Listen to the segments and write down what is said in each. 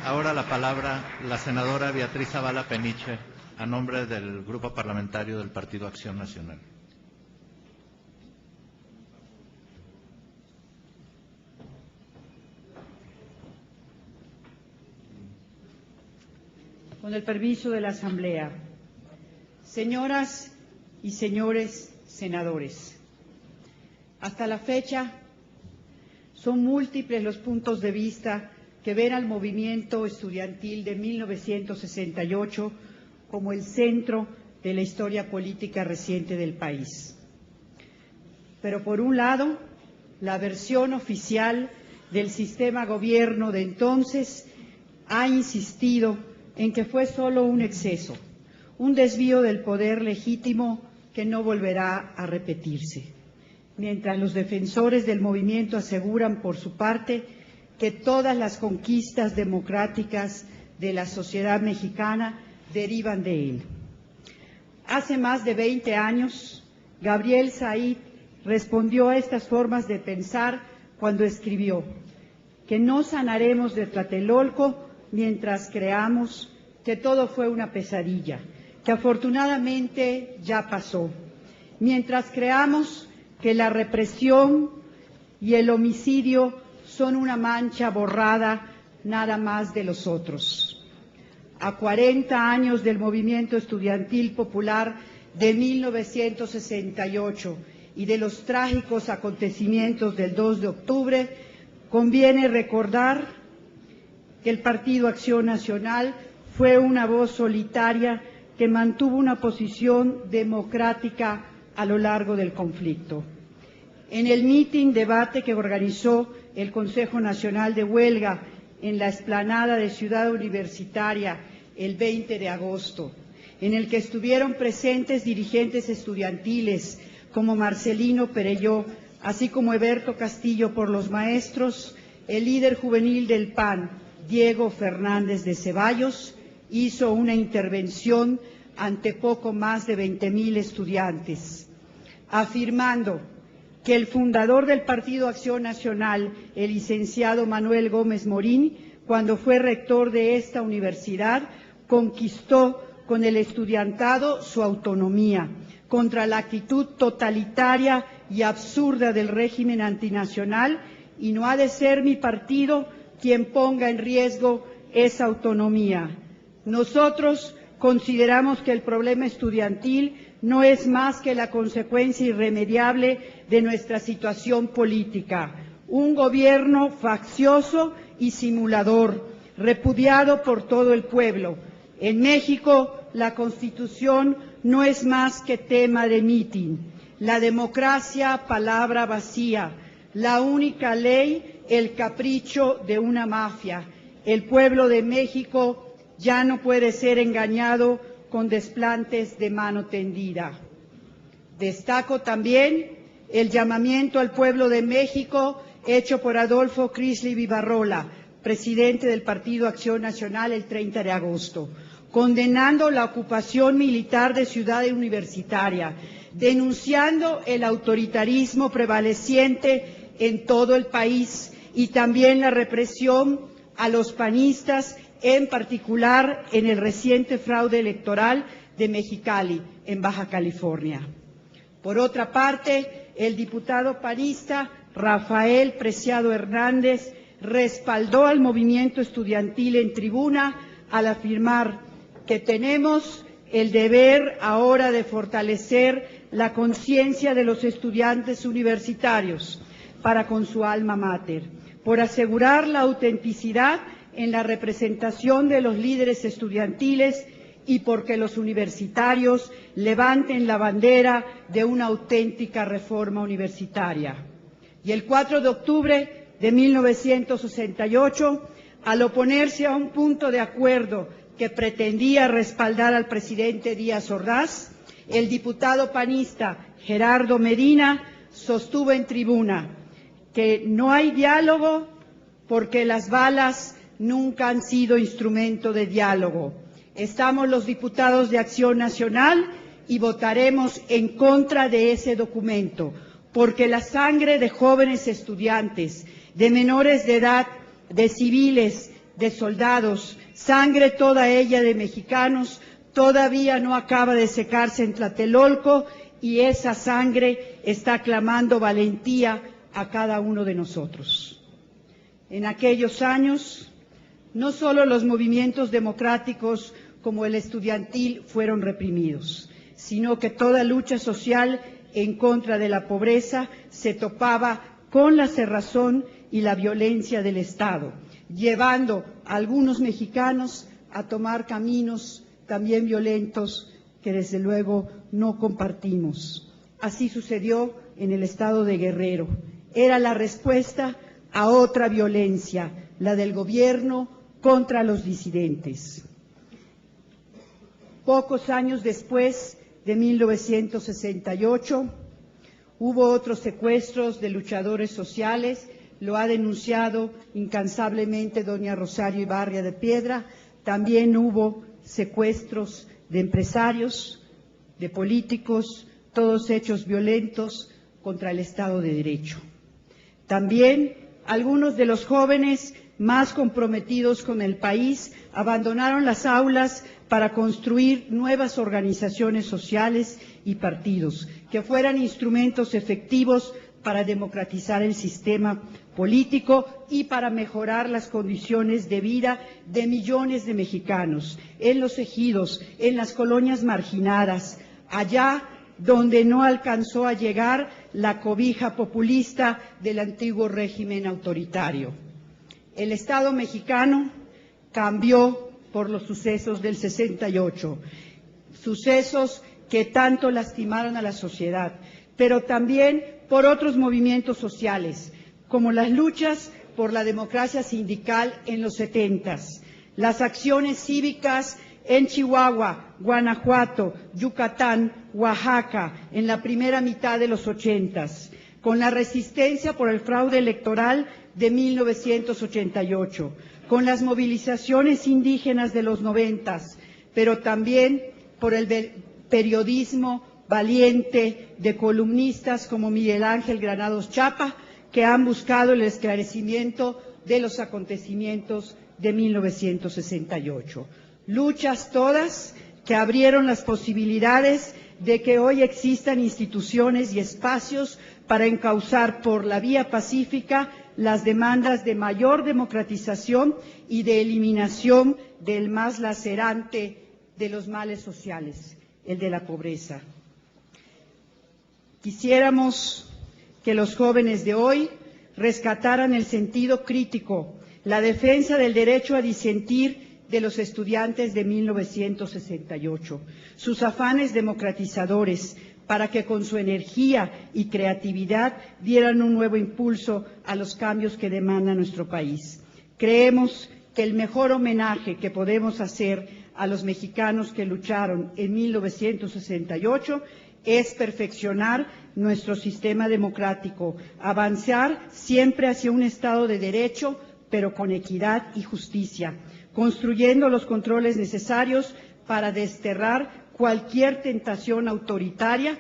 ahora la palabra la senadora Beatriz Zavala Peniche, a nombre del Grupo Parlamentario del Partido Acción Nacional. Con el permiso de la Asamblea, señoras y señores senadores, hasta la fecha son múltiples los puntos de vista que ven al movimiento estudiantil de 1968 como el centro de la historia política reciente del país. Pero por un lado, la versión oficial del sistema gobierno de entonces ha insistido en que fue solo un exceso, un desvío del poder legítimo que no volverá a repetirse, mientras los defensores del movimiento aseguran por su parte que todas las conquistas democráticas de la sociedad mexicana derivan de él. Hace más de 20 años, Gabriel Said respondió a estas formas de pensar cuando escribió que no sanaremos de Tlatelolco mientras creamos que todo fue una pesadilla, que afortunadamente ya pasó, mientras creamos que la represión y el homicidio son una mancha borrada nada más de los otros. A 40 años del movimiento estudiantil popular de 1968 y de los trágicos acontecimientos del 2 de octubre, conviene recordar que el Partido Acción Nacional fue una voz solitaria que mantuvo una posición democrática a lo largo del conflicto. En el debate que organizó el Consejo Nacional de Huelga en la explanada de Ciudad Universitaria el 20 de agosto, en el que estuvieron presentes dirigentes estudiantiles como Marcelino Perelló, así como Eberto Castillo por los maestros, el líder juvenil del PAN, Diego Fernández de Ceballos, hizo una intervención ante poco más de 20,000 estudiantes, afirmando que el fundador del Partido Acción Nacional, el licenciado Manuel Gómez Morín, cuando fue rector de esta universidad, conquistó con el estudiantado su autonomía contra la actitud totalitaria y absurda del régimen antinacional, y no ha de ser mi partido quien ponga en riesgo esa autonomía. Nosotros consideramos que el problema estudiantil no es más que la consecuencia irremediable de nuestra situación política. Un gobierno faccioso y simulador, repudiado por todo el pueblo. En México, la Constitución no es más que tema de mitin. La democracia, palabra vacía. La única ley, el capricho de una mafia. El pueblo de México ya no puede ser engañado con desplantes de mano tendida. Destaco también el llamamiento al pueblo de México hecho por Adolfo Crisli Vivarrola, presidente del Partido Acción Nacional, el 30 de agosto, condenando la ocupación militar de Ciudad Universitaria, denunciando el autoritarismo prevaleciente en todo el país y también la represión a los panistas, en particular en el reciente fraude electoral de Mexicali, en Baja California. Por otra parte, el diputado panista Rafael Preciado Hernández respaldó al movimiento estudiantil en tribuna al afirmar que tenemos el deber ahora de fortalecer la conciencia de los estudiantes universitarios para con su alma mater, por asegurar la autenticidad en la representación de los líderes estudiantiles y porque los universitarios levanten la bandera de una auténtica reforma universitaria. Y el 4 de octubre de 1968, al oponerse a un punto de acuerdo que pretendía respaldar al presidente Díaz Ordaz, el diputado panista Gerardo Medina sostuvo en tribuna que no hay diálogo porque las balas nunca han sido instrumento de diálogo. Estamos los diputados de Acción Nacional y votaremos en contra de ese documento, porque la sangre de jóvenes estudiantes, de menores de edad, de civiles, de soldados, sangre toda ella de mexicanos, todavía no acaba de secarse en Tlatelolco y esa sangre está clamando valentía a cada uno de nosotros. En aquellos años, no solo los movimientos democráticos como el estudiantil fueron reprimidos, sino que toda lucha social en contra de la pobreza se topaba con la cerrazón y la violencia del Estado, llevando a algunos mexicanos a tomar caminos también violentos que desde luego no compartimos. Así sucedió en el estado de Guerrero. Era la respuesta a otra violencia, la del gobierno contra los disidentes. Pocos años después de 1968, hubo otros secuestros de luchadores sociales, lo ha denunciado incansablemente doña Rosario Ibarria de Piedra. También hubo secuestros de empresarios, de políticos, todos hechos violentos contra el Estado de Derecho. También algunos de los jóvenes más comprometidos con el país abandonaron las aulas para construir nuevas organizaciones sociales y partidos que fueran instrumentos efectivos para democratizar el sistema político y para mejorar las condiciones de vida de millones de mexicanos en los ejidos, en las colonias marginadas, allá donde no alcanzó a llegar la cobija populista del antiguo régimen autoritario. El Estado mexicano cambió por los sucesos del 68, sucesos que tanto lastimaron a la sociedad, pero también por otros movimientos sociales, como las luchas por la democracia sindical en los 70s, las acciones cívicas en Chihuahua, Guanajuato, Yucatán, Oaxaca, en la primera mitad de los 80s, con la resistencia por el fraude electoral de 1988, con las movilizaciones indígenas de los 90s, pero también por el periodismo valiente de columnistas como Miguel Ángel Granados Chapa, que han buscado el esclarecimiento de los acontecimientos de 1968. Luchas todas que abrieron las posibilidades de que hoy existan instituciones y espacios para encauzar por la vía pacífica las demandas de mayor democratización y de eliminación del más lacerante de los males sociales, el de la pobreza. Quisiéramos que los jóvenes de hoy rescataran el sentido crítico, la defensa del derecho a disentir de los estudiantes de 1968, sus afanes democratizadores, para que con su energía y creatividad dieran un nuevo impulso a los cambios que demanda nuestro país. Creemos que el mejor homenaje que podemos hacer a los mexicanos que lucharon en 1968 es perfeccionar nuestro sistema democrático, avanzar siempre hacia un Estado de Derecho, pero con equidad y justicia, construyendo los controles necesarios para desterrar cualquier tentación autoritaria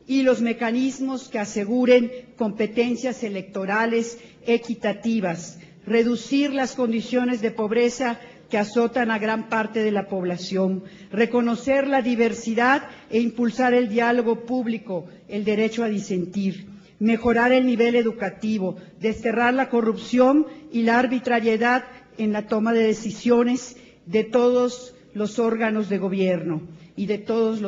y los mecanismos que aseguren competencias electorales equitativas, reducir las condiciones de pobreza que azotan a gran parte de la población, reconocer la diversidad e impulsar el diálogo público, el derecho a disentir, mejorar el nivel educativo, desterrar la corrupción y la arbitrariedad en la toma de decisiones de todos los órganos de gobierno y de todos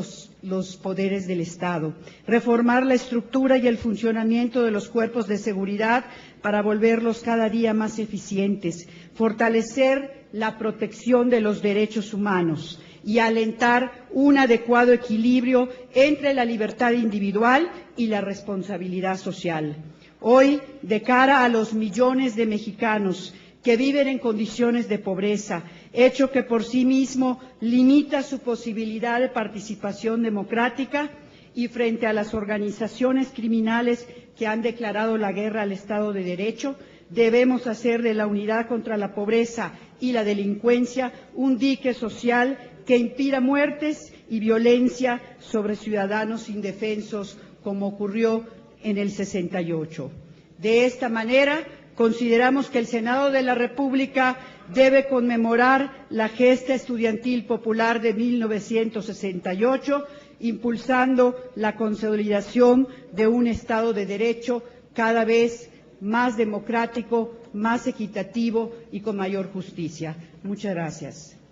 los poderes del Estado, reformar la estructura y el funcionamiento de los cuerpos de seguridad para volverlos cada día más eficientes, fortalecer la protección de los derechos humanos y alentar un adecuado equilibrio entre la libertad individual y la responsabilidad social. Hoy, de cara a los millones de mexicanos que viven en condiciones de pobreza, hecho que por sí mismo limita su posibilidad de participación democrática, y frente a las organizaciones criminales que han declarado la guerra al Estado de Derecho, debemos hacer de la unidad contra la pobreza y la delincuencia un dique social que impida muertes y violencia sobre ciudadanos indefensos, como ocurrió en el 68. De esta manera, consideramos que el Senado de la República debe conmemorar la gesta estudiantil popular de 1968, impulsando la consolidación de un Estado de Derecho cada vez más democrático, más equitativo y con mayor justicia. Muchas gracias.